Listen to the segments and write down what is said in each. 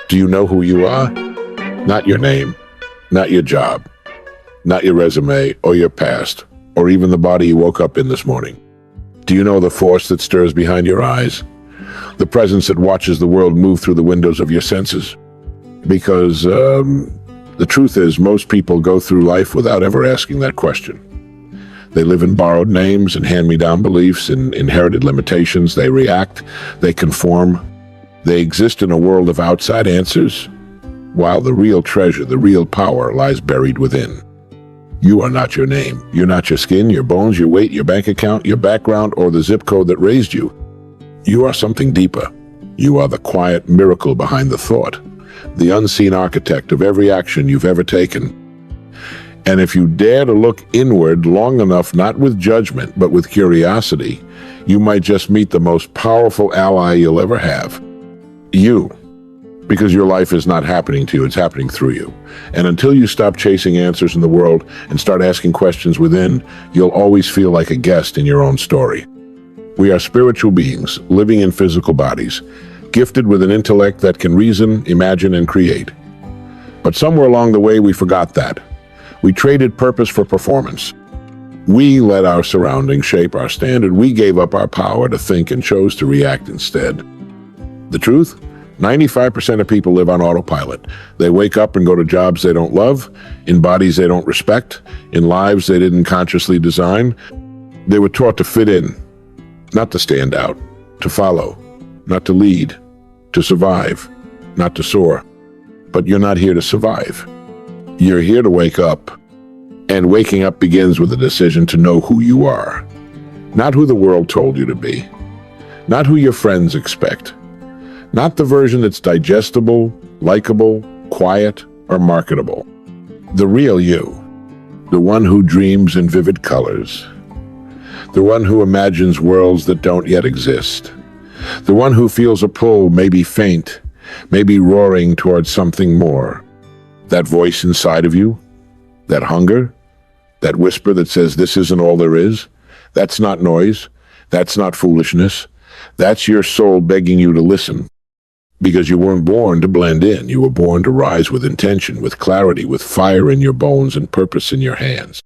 Do you know who you are? Not your name, not your job, not your resume or your past, or even the body you woke up in this morning. Do you know the force that stirs behind your eyes? The presence that watches the world move through the windows of your senses? Because the truth is, most people go through life without ever asking that question. They live in borrowed names and hand-me-down beliefs and inherited limitations. They react, they conform. They exist in a world of outside answers, while the real treasure, the real power, lies buried within. You are not your name. You're not your skin, your bones, your weight, your bank account, your background, or the zip code that raised you. You are something deeper. You are the quiet miracle behind the thought, the unseen architect of every action you've ever taken. And if you dare to look inward long enough, not with judgment, but with curiosity, you might just meet the most powerful ally you'll ever have. You. Because your life is not happening to you, it's happening through you. And until you stop chasing answers in the world and start asking questions within, you'll always feel like a guest in your own story. We are spiritual beings living in physical bodies, gifted with an intellect that can reason, imagine, and create. But somewhere along the way, we forgot that. We traded purpose for performance. We let our surroundings shape our standard. We gave up our power to think and chose to react instead. The truth? 95% of people live on autopilot. They wake up and go to jobs they don't love, in bodies they don't respect, in lives they didn't consciously design. They were taught to fit in, not to stand out, to follow, not to lead, to survive, not to soar. But you're not here to survive. You're here to wake up. And waking up begins with a decision to know who you are. Not who the world told you to be. Not who your friends expect. Not the version that's digestible, likable, quiet, or marketable. The real you. The one who dreams in vivid colors. The one who imagines worlds that don't yet exist. The one who feels a pull, maybe faint, maybe roaring towards something more. That voice inside of you, that hunger, that whisper that says this isn't all there is, that's not noise, that's not foolishness, that's your soul begging you to listen. Because you weren't born to blend in, you were born to rise with intention, with clarity, with fire in your bones and purpose in your hands.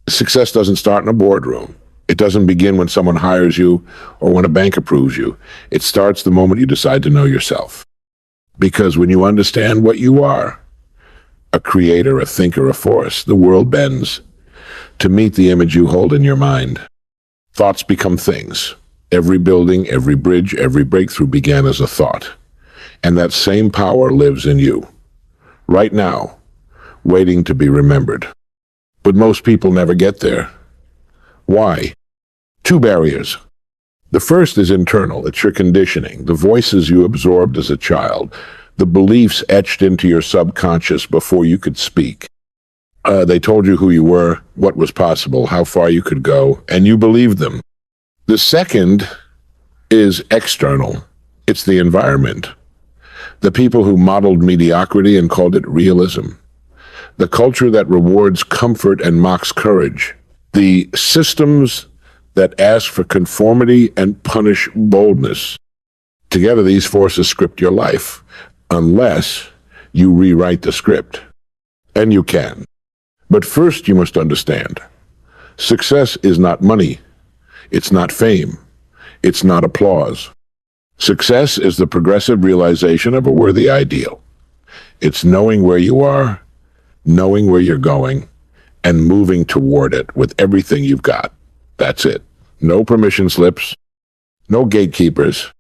Success doesn't start in a boardroom. It doesn't begin when someone hires you or when a bank approves you. It starts the moment you decide to know yourself. Because when you understand what you are, a creator, a thinker, a force, the world bends to meet the image you hold in your mind. Thoughts become things. Every building, every bridge, every breakthrough began as a thought. And that same power lives in you, right now, waiting to be remembered. But most people never get there. Why? Two barriers. The first is internal. It's your conditioning, the voices you absorbed as a child, the beliefs etched into your subconscious before you could speak. They told you who you were, what was possible, how far you could go, and you believed them. The second is external. It's the environment. The people who modeled mediocrity and called it realism. The culture that rewards comfort and mocks courage. The systems that ask for conformity and punish boldness. Together, these forces script your life, unless you rewrite the script. And you can. But first, you must understand, success is not money. It's not fame. It's not applause. Success is the progressive realization of a worthy ideal. It's knowing where you are, knowing where you're going, and moving toward it with everything you've got. That's it. No permission slips, no gatekeepers,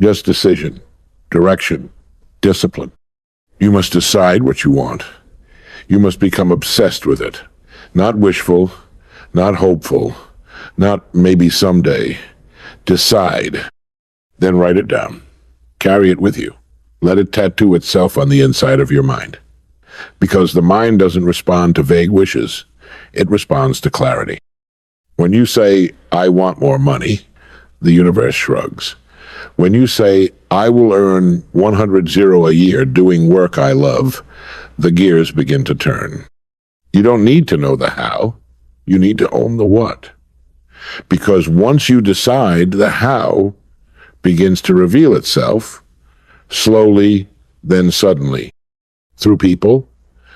just decision, direction, discipline. You must decide what you want. You must become obsessed with it. Not wishful, not hopeful, not maybe someday. Decide. Then write it down. Carry it with you. Let it tattoo itself on the inside of your mind. Because the mind doesn't respond to vague wishes. It responds to clarity. When you say, I want more money, the universe shrugs. When you say, I will earn 100 a year doing work I love, the gears begin to turn. You don't need to know the how. You need to own the what. Because once you decide, the how begins to reveal itself, slowly, Then suddenly, through people,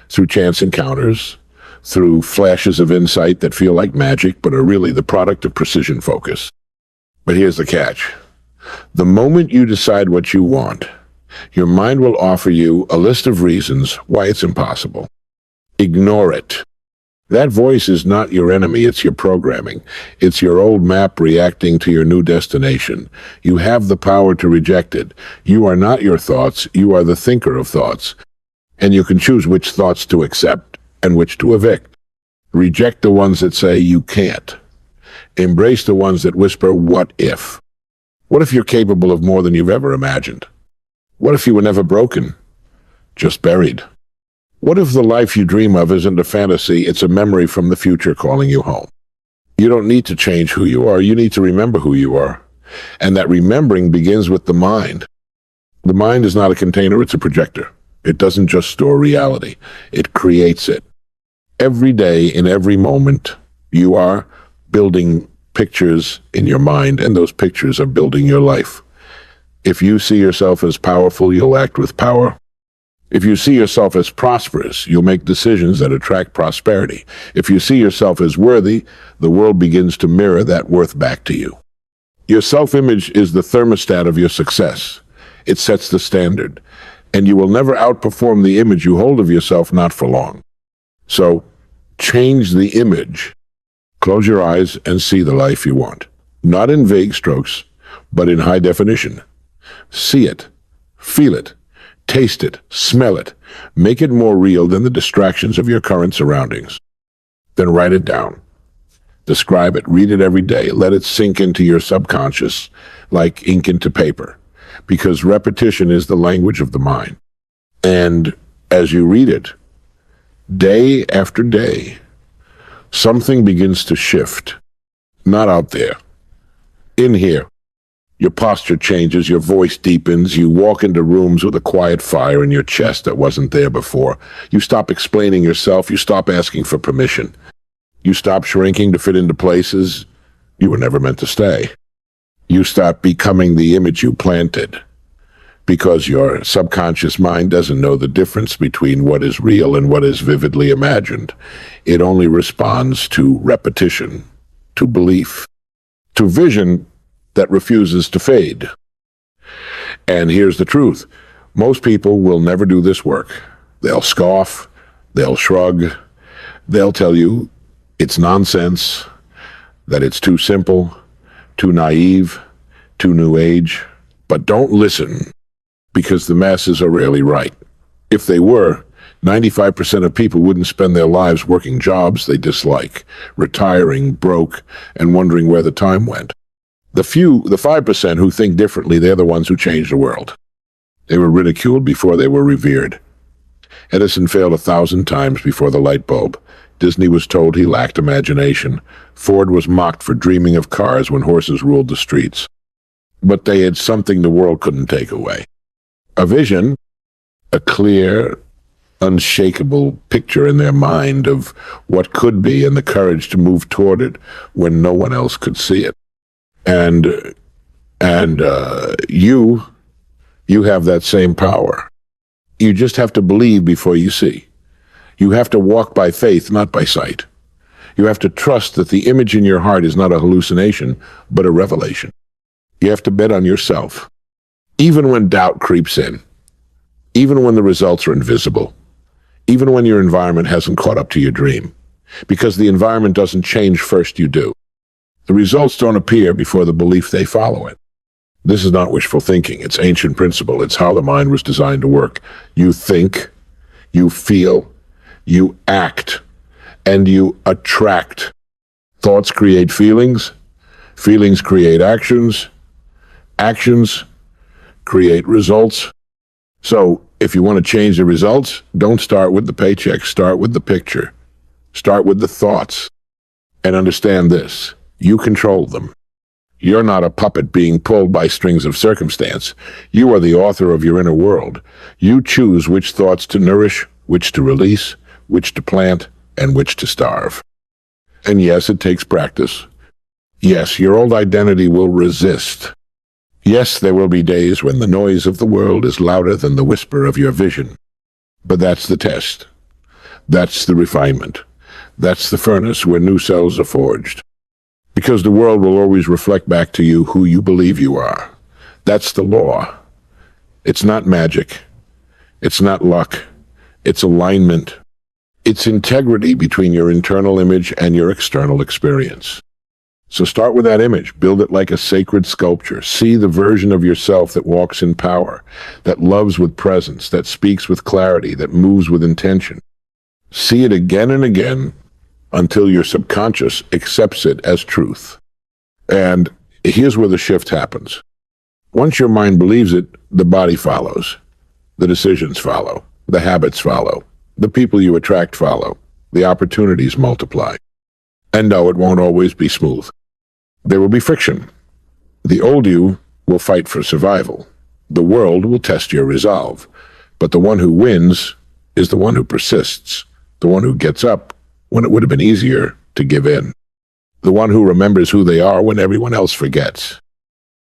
through chance encounters, through flashes of insight that feel like magic but are really the product of precision focus. But here's the catch. The moment you decide what you want, your mind will offer you a list of reasons why it's impossible. Ignore it. That voice is not your enemy, it's your programming. It's your old map reacting to your new destination. You have the power to reject it. You are not your thoughts, you are the thinker of thoughts. And you can choose which thoughts to accept and which to evict. Reject the ones that say you can't. Embrace the ones that whisper, what if? What if you're capable of more than you've ever imagined? What if you were never broken, just buried? What if the life you dream of isn't a fantasy, it's a memory from the future calling you home? You don't need to change who you are, you need to remember who you are. And that remembering begins with the mind. The mind is not a container, it's a projector. It doesn't just store reality, it creates it. Every day, in every moment, you are building pictures in your mind, and those pictures are building your life. If you see yourself as powerful, you'll act with power. If you see yourself as prosperous, you'll make decisions that attract prosperity. If you see yourself as worthy, the world begins to mirror that worth back to you. Your self-image is the thermostat of your success. It sets the standard, and you will never outperform the image you hold of yourself, not for long. So, change the image. Close your eyes and see the life you want. Not in vague strokes, but in high definition. See it, feel it, taste it, smell it. Make it more real than the distractions of your current surroundings. Then write it down. Describe it, read it every day. Let it sink into your subconscious like ink into paper, because repetition is the language of the mind. And as you read it, day after day, something begins to shift. Not out there, in here. Your posture changes, your voice deepens, you walk into rooms with a quiet fire in your chest that wasn't there before. You stop explaining yourself, you stop asking for permission. You stop shrinking to fit into places you were never meant to stay. You stop becoming the image you planted, because your subconscious mind doesn't know the difference between what is real and what is vividly imagined. It only responds to repetition, to belief, to vision that refuses to fade. And here's the truth. Most people will never do this work. They'll scoff, they'll shrug, they'll tell you it's nonsense, that it's too simple, too naive, too new age. But don't listen, because the masses are rarely right. If they were, 95% of people wouldn't spend their lives working jobs they dislike, retiring, broke, and wondering where the time went. The 5% who think differently, they're the ones who changed the world. They were ridiculed before they were revered. Edison failed 1,000 times before the light bulb. Disney was told he lacked imagination. Ford was mocked for dreaming of cars when horses ruled the streets. But they had something the world couldn't take away. A vision, a clear, unshakable picture in their mind of what could be, and the courage to move toward it when no one else could see it. And you have that same power. You just have to believe before you see. You have to walk by faith, not by sight. You have to trust that the image in your heart is not a hallucination, but a revelation. You have to bet on yourself, even when doubt creeps in, even when the results are invisible, even when your environment hasn't caught up to your dream, because the environment doesn't change, first you do. The results don't appear before the belief they follow it. This is not wishful thinking. It's ancient principle. It's how the mind was designed to work. You think, you feel, you act, and you attract. Thoughts create feelings. Feelings create actions. Actions create results. So if you want to change the results, don't start with the paycheck. Start with the picture. Start with the thoughts. And understand this. You control them. You're not a puppet being pulled by strings of circumstance. You are the author of your inner world. You choose which thoughts to nourish, which to release, which to plant, and which to starve. And yes, it takes practice. Yes, your old identity will resist. Yes, there will be days when the noise of the world is louder than the whisper of your vision. But that's the test. That's the refinement. That's the furnace where new cells are forged. Because the world will always reflect back to you who you believe you are. That's the law. It's not magic. It's not luck. It's alignment. It's integrity between your internal image and your external experience. So start with that image. Build it like a sacred sculpture. See the version of yourself that walks in power, that loves with presence, that speaks with clarity, that moves with intention. See it again and again until your subconscious accepts it as truth. And here's where the shift happens. Once your mind believes it, the body follows. The decisions follow. The habits follow. The people you attract follow. The opportunities multiply. And no, it won't always be smooth. There will be friction. The old you will fight for survival. The world will test your resolve. But the one who wins is the one who persists, the one who gets up when it would have been easier to give in, the one who remembers who they are when everyone else forgets.